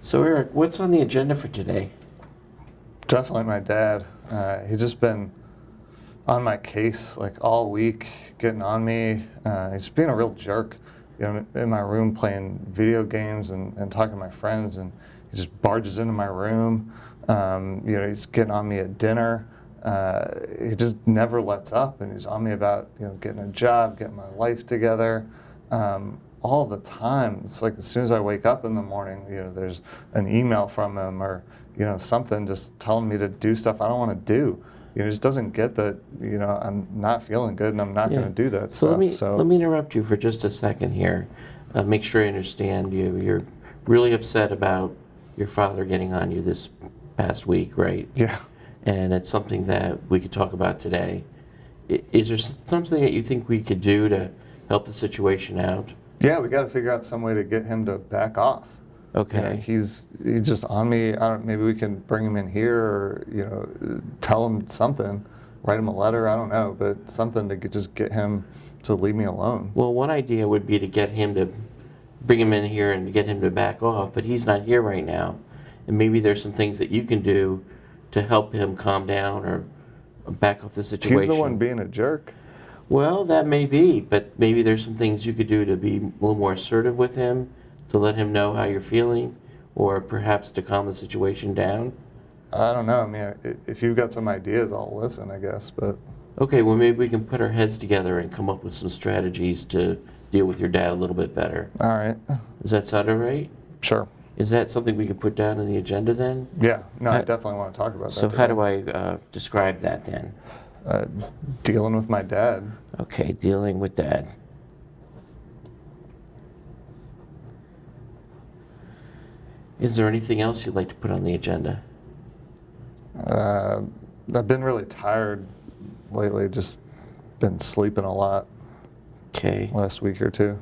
So Eric, what's on the agenda for today? Definitely my dad. He's just been on my case like all week, getting on me. He's being a real jerk. You know, in my room playing video games and talking to my friends, and he just barges into my room. You know, he's getting on me at dinner. He just never lets up, and he's on me about getting a job, getting my life together. All the time. It's like as soon as I wake up in the morning, there's an email from him or something just telling me to do stuff I don't want to do. He just doesn't get that I'm not feeling good and I'm not going to do that So stuff. let me interrupt you for just a second here. Make sure I understand you. You're really upset about your father getting on you this past week, right? Yeah. And it's something that we could talk about today. Is there something that you think we could do to help the situation out? Yeah, we got to figure out some way to get him to back off. Okay. He's just on me. Maybe we can bring him in here, or tell him something, write him a letter. I don't know, but something to just get him to leave me alone. Well, one idea would be to get him to bring him in here and get him to back off, but he's not here right now, and maybe there's some things that you can do to help him calm down or back off the situation. He's the one being a jerk. Well, that may be, but maybe there's some things you could do to be a little more assertive with him, to let him know how you're feeling, or perhaps to calm the situation down. I don't know. I mean, if you've got some ideas, I'll listen, I guess. But okay, well, maybe we can put our heads together and come up with some strategies to deal with your dad a little bit better. All right. Does that sound all right? Sure. Is that something we can put down on the agenda then? Yeah. No, I definitely want to talk about that. So how do I describe that then? Dealing with my dad. Okay, dealing with dad. Is there anything else you'd like to put on the agenda? I've been really tired lately, just been sleeping a lot. Okay. Last week or two.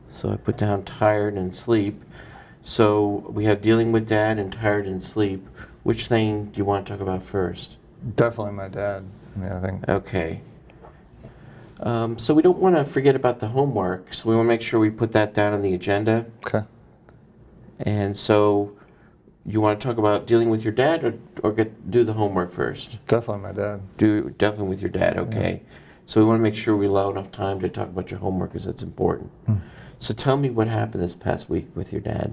So I put down tired and sleep. So we have dealing with dad and tired and sleep. Which thing do you want to talk about first? Definitely my dad. I think. Okay. So we don't want to forget about the homework, so we want to make sure we put that down on the agenda. Okay. And so you want to talk about dealing with your dad or do the homework first? Definitely my dad. Definitely with your dad, okay. Yeah. So we want to make sure we allow enough time to talk about your homework because it's important. So tell me what happened this past week with your dad.